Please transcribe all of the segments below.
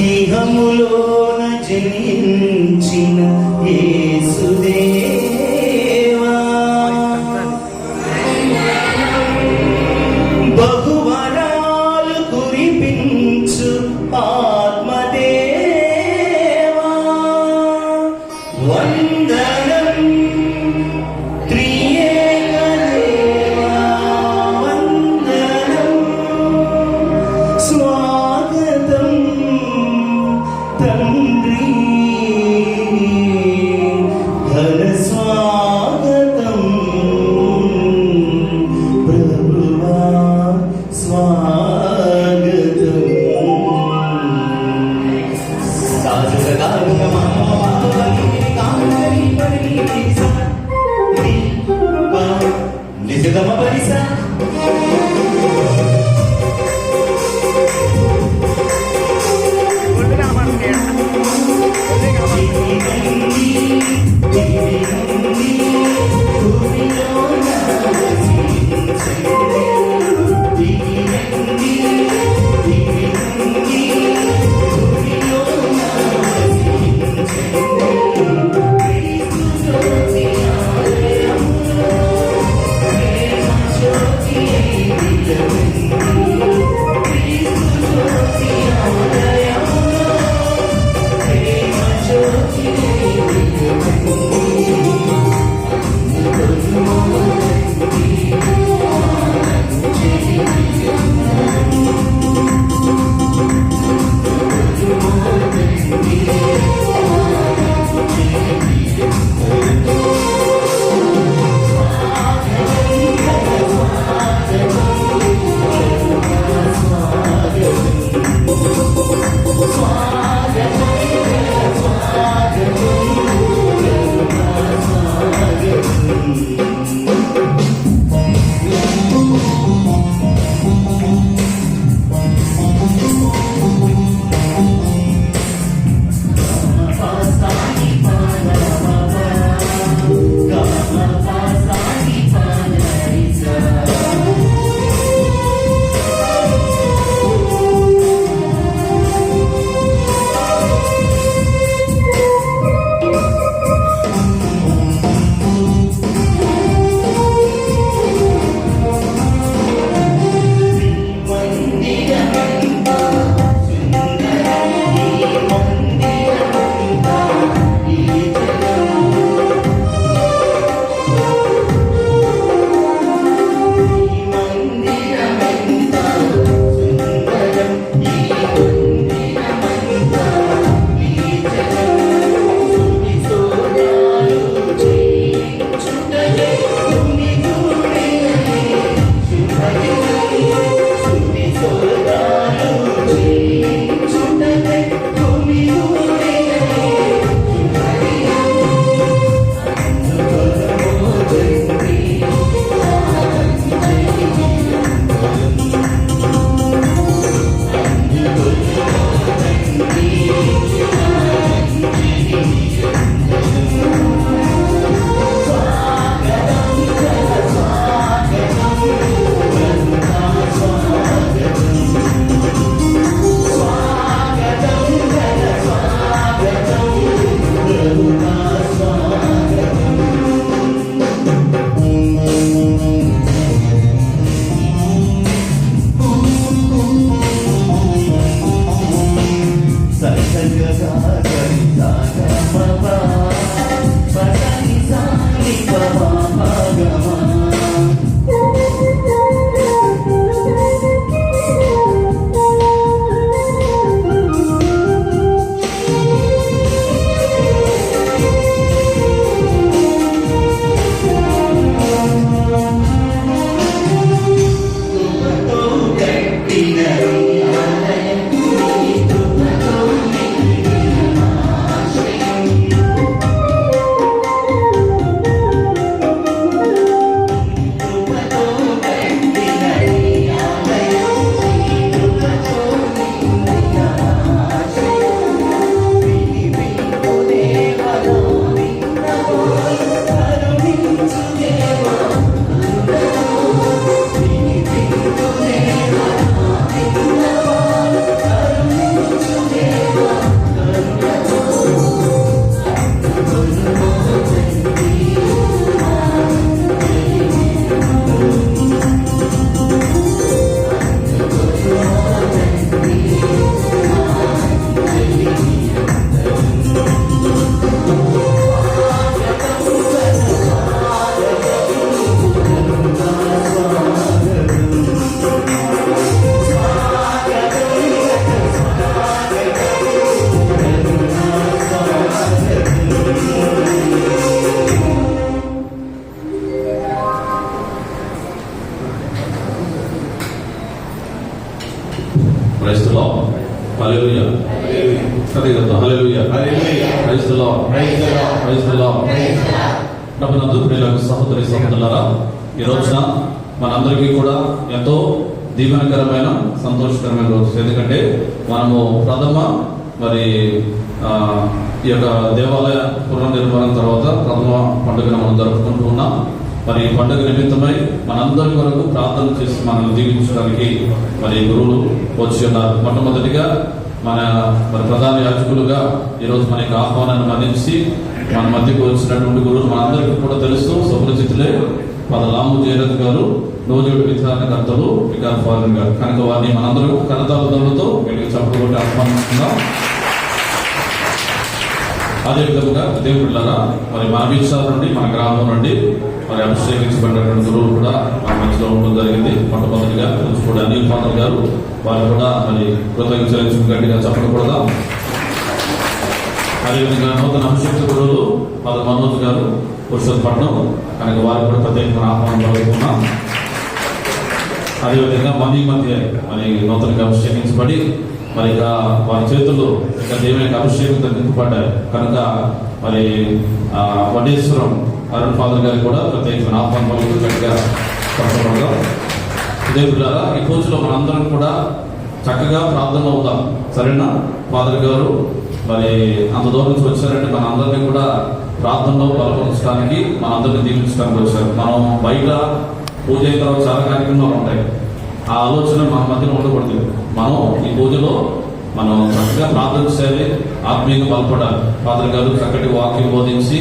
ఇహములోన జనించిన యేసుదేవా బహువరాలు కురిపించు ఆత్మదేవా వందనం త్రియేక దేవా వందనం ప్రైజ్ ది లార్డ్. హల్లెలూయా. కదిగొద్దు. Hallelujah. Praise the lord. Praise the lord. ప్రభునందు ప్రియులకు సహోదరి సహోదరులారా, ఈ రోజున మనందరికీ కూడా ఎంతో దీవెనకరమైన సంతోషకరమైన రోజు. ఎందుకంటే మనము మరి ఈ యొక్క దేవాలయ పునర్నిర్మాణం తర్వాత ప్రథమ పండుగను మనం జరుపుకుంటూ ఉన్నాం. మరి ఈ పండుగ నిమిత్తమై మనందరి వరకు ప్రార్థన చేసి మనల్ని దీవించడానికి మరి గురువులు వచ్చి ఉన్నారు. మొట్టమొదటిగా మరి ప్రధాన యాజకులుగా ఈరోజు మనకి ఆహ్వానాన్ని అందించి మన మధ్యకు వచ్చినటువంటి గురువులు మనందరికీ కూడా తెలుసు, సుపరిచితులే. లాము జయరథ్ గారు, నోజోడు విధానకర్తలు వికార్ ఫారెన్ గారు. కనుక వారిని మనందరూ కరతాళతో వీటికి చప్పటి ఆహ్వానిస్తున్నాం. అదేవిధంగా దేవుళ్ళరా, మరి మన వీక్షాల నుండి, మన గ్రామం నుండి మరి అభిషేకించబడినటువంటి గురువులు కూడా మన మధ్యలో ఉండడం జరిగింది. మొట్టమొదటిగా కూడా అనిల్ ఫాదర్ గారు, వారు కూడా మరి కృతజ్ఞతలు గట్టిగా చెప్పకూడదాం. అదేవిధంగా నూతన అభిషేక్త గురువులు ఫాదర్ మనోజ్ గారు, పురుషోత్పట్నం, కనుక వారికి కూడా ప్రత్యేకమైన ఆహ్వానం కలుగుతున్నాం. అదేవిధంగా మధ్య మరి నూతనంగా అభిషేకించబడి మరి ఇక వారి చేతుల్లో ఇక దేవుని అభిషేకంతో నింపబడ్డారు. కనుక మరి వడ్డేశ్వరం అరుణ్ ఫాదర్ గారికి కూడా ప్రత్యేకమైన ఆహ్వానం పలుకుతున్నట్టుగా చెప్పబడదాం. దేవుళ్ళారా, ఈ రోజులో మనందరం కూడా చక్కగా ప్రార్థన అవుతాం. సరేనా? ఫాదర్ గారు మరి అంత దూరం నుంచి వచ్చారంటే మన అందరినీ కూడా ప్రార్థనలో బలపరచడానికి, మనందరినీ దీవించడానికి వచ్చారు. మనం బయట పూజ అయిన తర్వాత చాలా కార్యక్రమాలు ఉంటాయి. ఆ ఆలోచన మన మధ్యలో ఉండకూడదు. మనం ఈ పూజలో మనం చక్కగా ప్రార్థన చేయాలి, ఆత్మీయంగా బలపడాలి. ఫాదర్ గారు చక్కటి వాక్యం బోధించి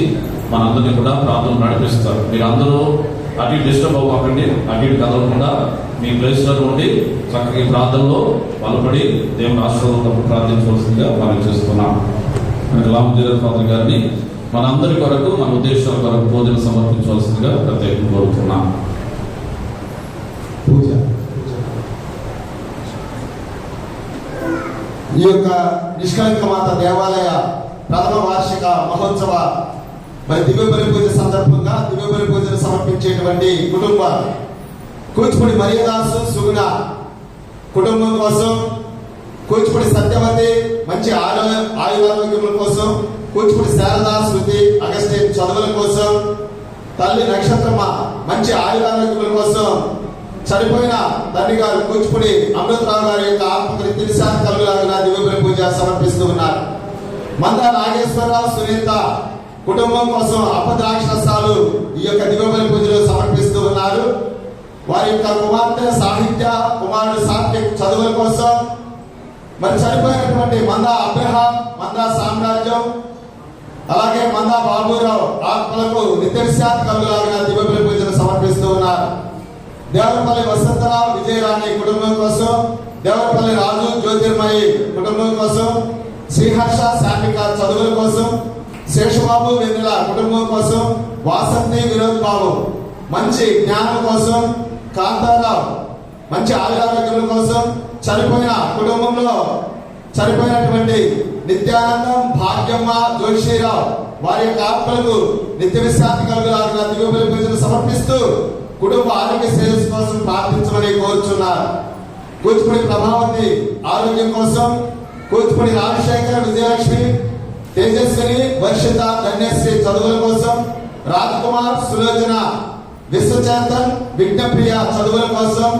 మనందరినీ కూడా ప్రార్థన నడిపిస్తారు. మీరు అందరూ అటు ఇటు డిస్టర్బ్ అవ్వకండి, అటు ఇటు కదలకుండా మీ ప్లేస్లో ఉండి చక్కగా ప్రార్థనలో బలపడి దేవుని ఆశీర్వాదం ప్రార్థించవలసిందిగా మనం చేస్తున్నాం. లాము జయరథ్ ఫాదర్ గారిని మనందరి కొరకు, మన ఉద్దేశాల కొరకు పూజలు సమర్పించవలసిందిగా ప్రత్యేకంగా కోరుతున్నాం. ఈ యొక్క నిష్కళంక మాత దేవాలయ ప్రథమ వార్షిక మహోత్సవ మరి దివ్య బలి పూజ సందర్భంగా దివ్య బలి పూజను సమర్పించేటువంటి కుటుంబం కూచిపూడి మరియదాసు సుగుణ కుటుంబం కోసం, కూచిపూడి సత్యవతి మంచి ఆయురారోగ్యముల కోసం, కూచిపూడి శారదా శృతి అగస్టిన్ చదువుల కోసం, తల్లి నక్షత్రమ మంచి ఆయురారోగ్యముల కోసం, చనిపోయిన తండ్రి గారు కూచిపూడి అమృతరావు గారి యొక్క ఆత్మకు తిరిశాంతి కలుగులాగా దివ్య బలి పూజ సమర్పిస్తూ ఉన్నారు. మంద నాగేశ్వరరావు సునీత కుటుంబం కోసం అపద్రాక్షసాలు ఈ యొక్క దివ్య బలి పూజలు సమర్పిస్తూ ఉన్నారు. వారి యొక్క కుమార్తె సాహిత్య, కుమారుడు సాత్విక్ చదువుల కోసం, మరి చనిపోయినటువంటి మంద అబ్రహాం, మంద సామ్రాజ్యం, అలాగే మంద బాబురావు ఆత్మలకు నిత్యశాంతి కలుగులాగా దివ్య బలి పూజలు సమర్పిస్తూ ఉన్నారు. దేవరపల్లి వసంతరావు విజయరాణి కుటుంబం కోసం, దేవరపల్లి రాజు జ్యోతిర్మయి కుటుంబం కోసం, శ్రీహర్ష శాంతిక చదువుల కోసం, శేషబాబు వెన్నెల కుటుంబం కోసం, వాసంతి వినోద్ బాబు మంచి జ్ఞానం కోసం, కాంతారావు మంచి ఆయురారోగ్యముల కోసం, చనిపోయిన కుటుంబంలో చనిపోయినటువంటి నిత్యానందం, భాగ్యమ్మ, జోషిరావు వారి యొక్క ఆత్మలకు నిత్య విశ్రాంతి కలుగులాగా దివ్య బలి పూజలు సమర్పిస్తూ కుటుంబ ఆరోగ్య శ్రేయస్సు కోసం ప్రార్థించమని కోరుచున్నారు. కూచిపూడి ప్రభావతి ఆరోగ్యం కోసం, కూచిపూడి రాజశేఖర్, విజయలక్ష్మి, తేజస్విని, వర్షిత, ధన్యశ్రీ చదువుల కోసం, రాజ్ కుమార్, సులోచన, విశ్వచేతన్, విజ్ఞప్రియ చదువుల కోసం,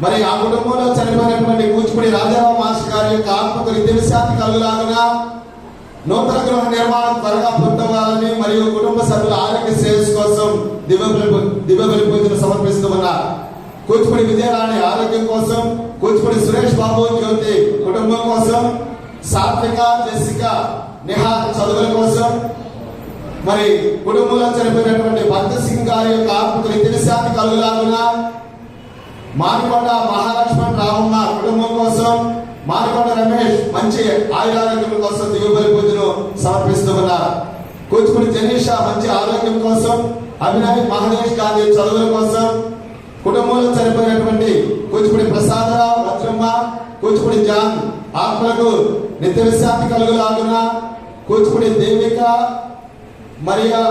మరి ఆ కుటుంబంలో చనిపోయినటువంటి కూచిపూడి రాజారావు మాస్టర్ గారి యొక్క ఆత్మకు నిత్య విశ్రాంతి కలుగులాగా, నూతన గృహ నిర్మాణం త్వరగా పూర్తవ్వాలని మరియు కుటుంబ సభ్యుల ఆరోగ్య శ్రేయస్సు కోసం దివ్య బలి పూజలు సమర్పిస్తూ ఉన్నారు. కూచిపూడి విజయరాణి ఆరోగ్యం కోసం, కూచిపూడి సురేష్ బాబు జ్యోతి కుటుంబం కోసం, సాత్విక, జెసిక, నిహాల్ చదువుల కోసం, మరి కుటుంబంలో చనిపోయినటువంటి భక్త సింగ్ గారి యొక్క ఆత్మకు నిత్య విశ్రాంతి కలుగులాగున, మానికొండ మహాలక్ష్మణ్ రామమ్మ కుటుంబం కోసం, మానికొండ రమేష్ మంచి ఆయురారోగ్యం కోసం దివ్య బలి పూజను సమర్పిస్తూ ఉన్నారు. కూచిపూడి జనీషా మంచి ఆరోగ్యం కోసం, అభినయ్, మహేష్ గాంధీ చదువుల కోసం, కుటుంబంలో చనిపోయినటువంటి కూచిపూడి ప్రసాదరావు, వజ్రమ్మ, కూచిపూడి జాన్ ఆత్మలకు నిత్య విశ్రాంతి కలుగులాగున, కూచిపూడి దేవిక, మరియా,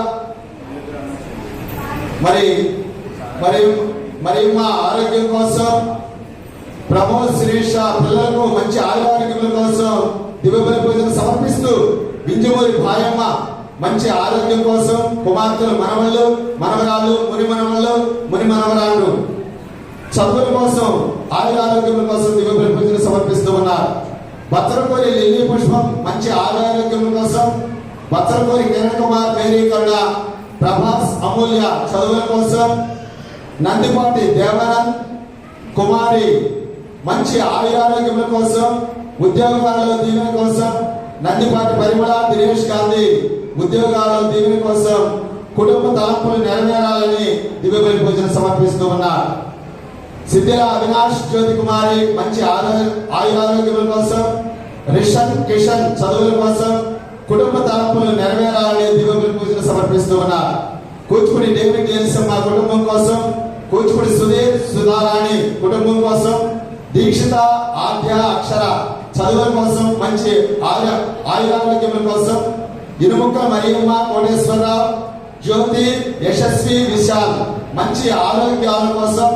మరి మా ఆరోగ్యం కోసం, ప్రమోద్, శిరీష పిల్లలకు దివ్య బలి పూజలు సమర్పిస్తూ వింజమూరి భాయమ్మ మంచి ఆరోగ్యం కోసం, కుమార్తెలు మనవళ్ళు మనవరాళ్ళు ముని మనవరాళ్ళు చదువుల కోసం, ఆరోగ్యం కోసం దివ్య బలి పూజలు సమర్పిస్తూ ఉన్నారు. బచ్చరకోరి లిల్లీ పుష్పం మంచి ఆరోగ్యం కోసం, బచ్చరకోరి కిరణ్ కుమార్ మేరీ కరుణ ప్రభాస్ అమూల్య చదువుల కోసం, నందిపాటి దేవానంద్ కుమారి మంచి ఆరోగ్యముల కోసం, ఉద్యోగాలలో దీవెన కోసం, నందిపాటి పరిమళ దినేష్ గాంధీ ఉద్యోగాలలో దీవెన కోసం, కుటుంబ తలంపులు నెరవేరాలని దివ్య బలి పూజలు సమర్పిస్తూ ఉన్నారు. సిద్ధిల అవినాష్ జ్యోతి కుమారి మంచి ఆరోగ్యముల కోసం, కిషన్ చదువుల కోసం, కుటుంబ తలంపులు నెరవేరాలని దివ్య బలి పూజలు సమర్పిస్తూ ఉన్నారు. కూచిపూడి డేవిడ్ జెన్సన్ మా కుటుంబం కోసం, కూచిపూడి సుధీర్ సుధారాణి కుటుంబం కోసం, దీక్షిత ఆద్య అక్షర చదువుల కోసం, మంచి ఆరోగ్యముల కోసం, ఇరుముక్కల మరియమ్మ కోటేశ్వరరావు జ్యోతి యశస్వి విశాల్ మంచి ఆరోగ్యాల కోసం,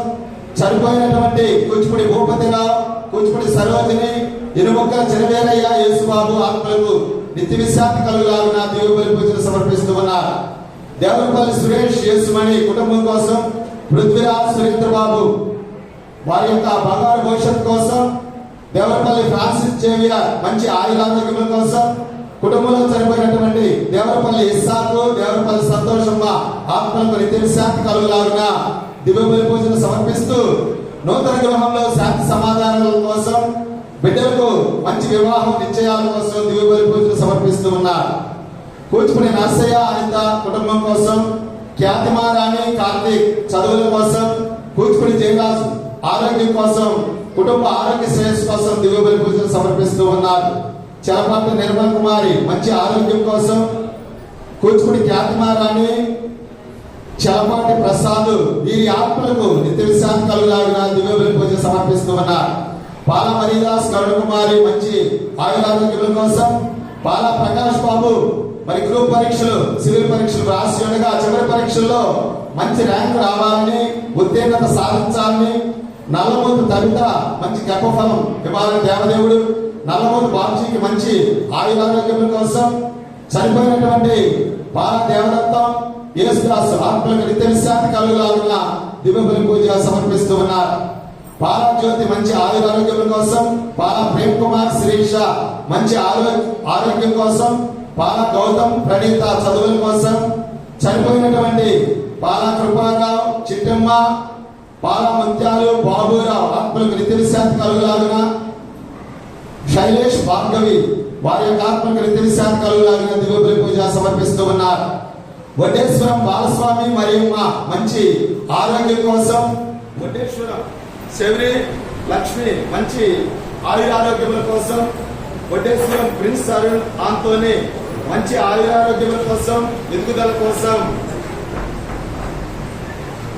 చనిపోయినటువంటి కూచిపూడి భూపతిరావు, కూచిపూడి సరోజిని, ఇరుముక్కల చిరవేరయ్య యేసుబాబు ఆత్మలకు నిత్య విశ్రాంతి కలుగులాగున దివ్య బలి పూజలు సమర్పిస్తూ ఉన్నారు. దేవరపల్లి సురేష్ యేసుమణి కుటుంబం కోసం, పృథ్వీరాజ్ సురేంద్రబాబు వారి యొక్క బంగారు భవిష్యత్తు కోసం, దేవరపల్లి ఫ్రాన్సిస్ జేవియర్ మంచి ఆరోగ్యముల కోసం, కుటుంబంలో చనిపోయినటువంటి దేవరపల్లి ఇస్సాకు, దేవరపల్లి సంతోషమ్మ ఆత్మలకు నిత్య విశ్రాంతి కలుగులాగున దివ్య బలి పూజలు సమర్పిస్తూ నూతన గృహంలో శాంతి సమాధానాల కోసం, బిడ్డలకు మంచి వివాహం నిశ్చయాల కోసం దివ్య బలి పూజలు సమర్పిస్తూ ఉన్నారు. కూచిపూడి నర్సయ్య అనిత కుటుంబం కోసం, ఖ్యాతిమారాణి కార్తీక్ చదువుల కోసం, కూచిపూడి జయరాజ్ ఆరోగ్యం కోసం, కుటుంబ ఆరోగ్య శ్రేయస్సు కోసం దివ్య బలి పూజలు సమర్పిస్తూ ఉన్నారు. చలపాటి నిర్మల్ కుమారి మంచి ఆరోగ్యం కోసం, కూచిపూడి ఖ్యాతిమారాణి చలపాటి ప్రసాద్ వీరి ఆత్మలకు నిత్య విశ్రాంతి కలుగులాగిన దివ్య బలి పూజలు సమర్పిస్తూ ఉన్నారు. పాల మరీదాస్ కరుణ కుమారి మంచి ఆరోగ్యముల కోసం, పాల ప్రకాష్ బాబు మరి గ్రూప్ పరీక్షలు సివిల్ పరీక్షలు రాసి ఉండగా చివరి పరీక్షల్లో మంచి ర్యాంక్ రావాలని, ఉత్తీర్ణత సాధించాలని, నల్లమూతు తవిత మంచి గర్భఫలం ఇవ్వాలని దేవదేవుడు, నల్లమూతు బాబుజీకి మంచి ఆరోగ్యముల కోసం, చనిపోయినటువంటి బాల దేవదత్తం యేసుదాస్ ఆత్మలకు నిత్య విశ్రాంతి కలుగులాగున దివ్య బలి పూజలు సమర్పిస్తూ ఉన్నారు. పాల జ్యోతి మంచి ఆరోగ్యముల కోసం, పాల ప్రేమ్ కుమార్ శిరీష మంచి ఆరోగ్యం కోసం, పాల గౌతమ్ ప్రణీత చదువుల కోసం, చనిపోయినటువంటి పాల కృపారావు చిట్టమ్మ, పాల ముత్యాలు బాబురావు ఆత్మలకు నిత్య విశ్రాంతి కలుగులాగున, శైలేష్ భార్గవి వారి యొక్క ఆత్మలకు నిత్య విశ్రాంతి కలుగులాగున దివ్య బలి పూజ సమర్పిస్తూ ఉన్నారు. వడ్డేశ్వరం బాలస్వామి మరియమ్మ మంచి ఆరోగ్యం కోసం, వడ్డేశ్వరం శౌరి లక్ష్మి మంచి ఆరోగ్యముల కోసం, వడ్డేశ్వరం ప్రిన్స్ అరుణ్ ఆంతోని మంచి ఆరోగ్యముల కోసం, ఎదుగుదల కోసం,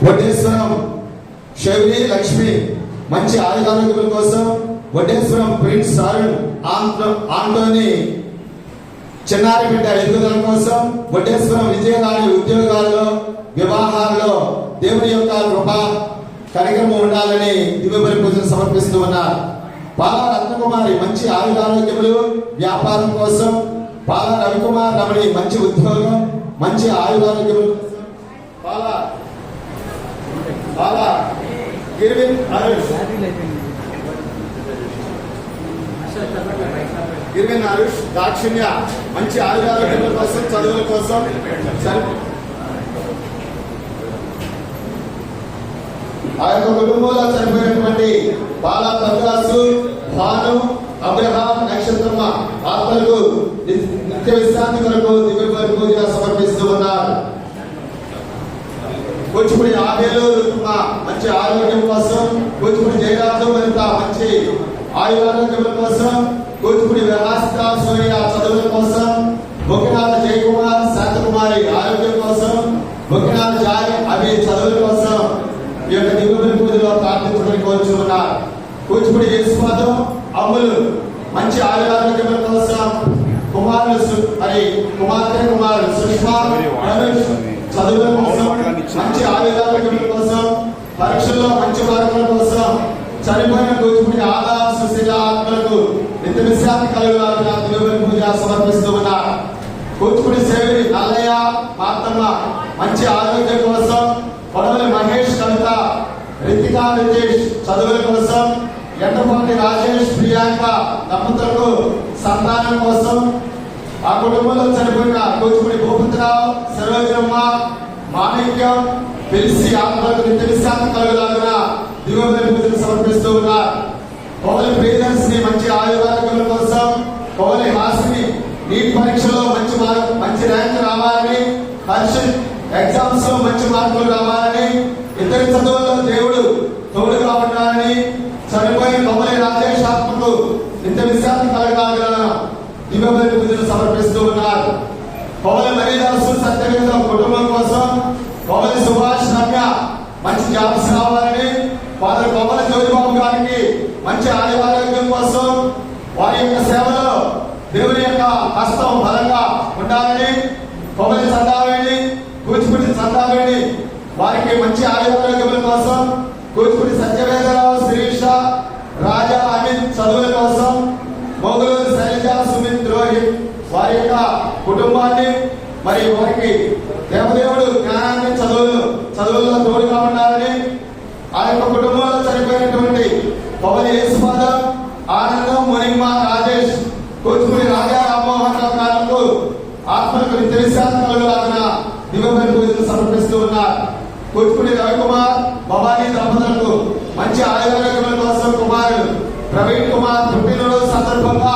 వడ్డేశ్వరం శౌరి లక్ష్మి మంచి ఆరోగ్యముల కోసం, వడ్డేశ్వరం ప్రిన్స్ అరుణ్ ఆంటోని చిన్నారి బిడ్డ ఎదుగుదల కోసం, వడ్డేశ్వరం విజయరాణి ఉద్యోగాల్లో వివాహాల్లో దేవుని యొక్క కృప కనికరము ఉండాలని దివ్య బలి పూజలు సమర్పిస్తూ ఉన్నారు. పాల రత్నకుమారి మంచి ఆరోగ్యములు వ్యాపారం కోసం, పాల రవికుమార్ రమణి మంచి ఉద్యోగం మంచి ఆరోగ్యములు కోసం, పాల గిర్విన్ అరుష్ దాక్షిణ్య మంచి ఆరోగ్యముల కోసం, చదువుల కోసం, ఆ యొక్క కుటుంబంలో చనిపోయినటువంటి బాల ప్రకాశ్ భాను అబ్రహాం నక్షత్రమ్మ ఆత్మలకు నిత్య విశ్రాంతి కొరకు దివ్య బలి పూజ సమర్పిస్తూ ఉన్నారు. కూచిపూడి ఆగేలు మంచి ఆరోగ్యం కోసం, కూచిపూడి జయరాజు మరింత మంచి ఆరోగ్యముల కోసం, కూచిపూడి వ్యవస్థ సూర్య చదువుల కోసం, బొక్కినాథ జయకుమార్ శాంతకుమారి ఆరోగ్యం కోసం, బొక్కినాథ జాయ్ అవి చదువుల కోసం ఈ యొక్క దివ్య బలి పూజలో ప్రార్థించమని కోరుచున్నారు. కూచిపూడి యేసుపాదం అమ్ములు మంచి ఆరోగ్యముల కోసం, కుమార్తె సుష్మా చదువుల కోసం, మంచి ఆరోగ్యముల కోసం, పరీక్షల్లో మంచి మార్కుల కోసం, చనిపోయిన కూచిపూడి ఆదాం సుశీల ఆత్మలకు నిత్య విశ్రాంతి కలుగులాగా దివ్య పూజ సమర్పిస్తూ ఉన్నారు. కూచిపూడి సేవరి నల్లయ్య మార్తమ్మ మంచి ఆరోగ్యం కోసం, కొడవలి మహేష్ కవిత రితికా రితేష్ చదువుల కోసం, ఎండపాటి రాజేష్ ప్రియాంక దంపతులకు సంతానం కోసం, ఆ కుటుంబంలో చనిపోయిన కూచిపూడి భూపతిరావు సరోజమ్మ మాణిక్యం పిలిచి ఆత్మలకు నిత్య విశ్రాంతి కలుగులాగా దివ్య పూజలు సమర్పిస్తూ ఉన్నారు. కోవలి ప్రియదర్శిని మంచి ఆయుర్వేదకుల కోసం, కోవలి హాసిని నీట్ పరీక్షలో మంచి ర్యాంక్ రావాలని, హర్షిత్ ఎగ్జామ్స్ లో మంచి మార్కులు రావాలని, ఇతర చదువుల్లో దేవుడు తోడుగా ఉండాలని, చనిపోయిన కోవలి రాజేష్ ఆత్మకు నిత్య విశ్రాంతి కలగాలని దివ్య పూజలు సమర్పిస్తూ ఉన్నారు. కోవలి మరీదాసు సత్యవేద కుటుంబం కోసం, కోవలి సుభాష్ రమ్య మంచి జాబ్స్ రావాలని, ఫాదర్ కోవలి జ్యోతిబాబు గారికి మంచి ఆరోగ్యం కోసం, వారి యొక్క సేవలో దేవుని యొక్క హస్తం బలంగా ఉండాలని, కోవలి సందావేణి కూచిపూడి సందావేణి వారికి మంచి ఆరోగ్యముల కోసం, కూచిపూడి సత్యవేదరావు శిరీష రాజా అమిత్ చదువుల కోసం, మొగులూరు శైలజ సుమిత్ రోహిత్ వారి యొక్క కుటుంబాన్ని మరి వారికి దేవదేవుడు జ్ఞానాన్ని చదువుల్లో తోడుగా ఉండాలని, ఆ యొక్క కుటుంబంలో చనిపోయినటువంటి కోవలి యేసుపాదం ఆనందం మునిమ్మ రాజేష్ కూచిపూడి రాజా రామ్మోహన్ రావు గారు ఆత్మలకు నిత్య విశ్రాంతి కలుగులాగా దివ్య పూజలు సమర్పిస్తూ ఉన్నారు. కూచిపూడి రవికుమార్ భవానీ దంపతులకు మంచి ఆరోగ్యముల కోసం కుమారుడు ప్రవీణ్ కుమార్ పుట్టినరోజు సందర్భంగా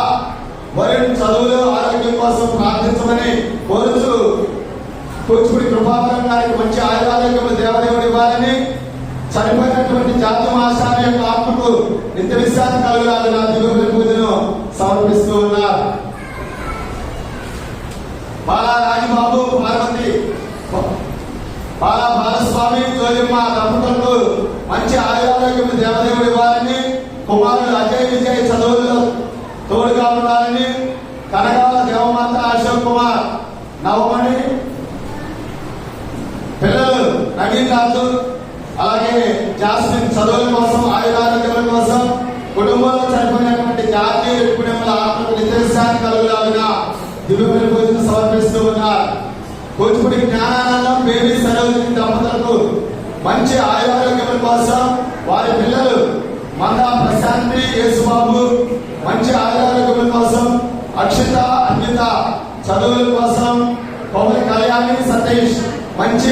వరుణ్ చదువులు ఆరోగ్యం కోసం ప్రార్థించమని కోరుతూ కూచిపూడి కృపావరం గారికి మంచి ఆరోగ్యములు దేవదేవుడు ఇవ్వాలని, చనిపోయినటువంటి జాతి మాసాల యొక్క ఆత్మకు నిత్య విశ్రాంతి కలుగులాగా దివ్య పూజను సమర్పిస్తూ ఉన్నారు. బాలా రాజబాబు పార్వతి బాలా బాలస్వామి జోజమ్మ దంపతులకు మంచి ఆరోగ్యం దేవదేవుడు ఇవ్వాలని, కుమారుడు అజయ్ విజయ్ చదువుల్లో తోడుగా ఉండాలని, కనకాల దేవమాత అశోక్ కుమార్ నవమణి పిల్లలు నవీన్ రాజు అలాగే జాస్మిన్ చదువుల కోసం ఆయురారోగ్యాల కోసం, కుటుంబంలో చనిపోయినటువంటి జాతీయ కుటుంబాల ఆత్మకు నిత్య విశ్రాంతి కలుగులాగా దివ్య పూజను సమర్పిస్తూ ఉన్నారు. కూచిపూడి జ్ఞానానందం బేబీ సరోజిని దంపతులకు మంచి ఆయురారోగ్యాల కోసం, వారి పిల్లలు మందా ప్రశాంతి యేసుబాబు మంచి ఆయురారోగ్యాల కోసం, అక్షిత అన్విత చదువుల కోసం, కోవలి కళ్యాణి సతీష్ మంచి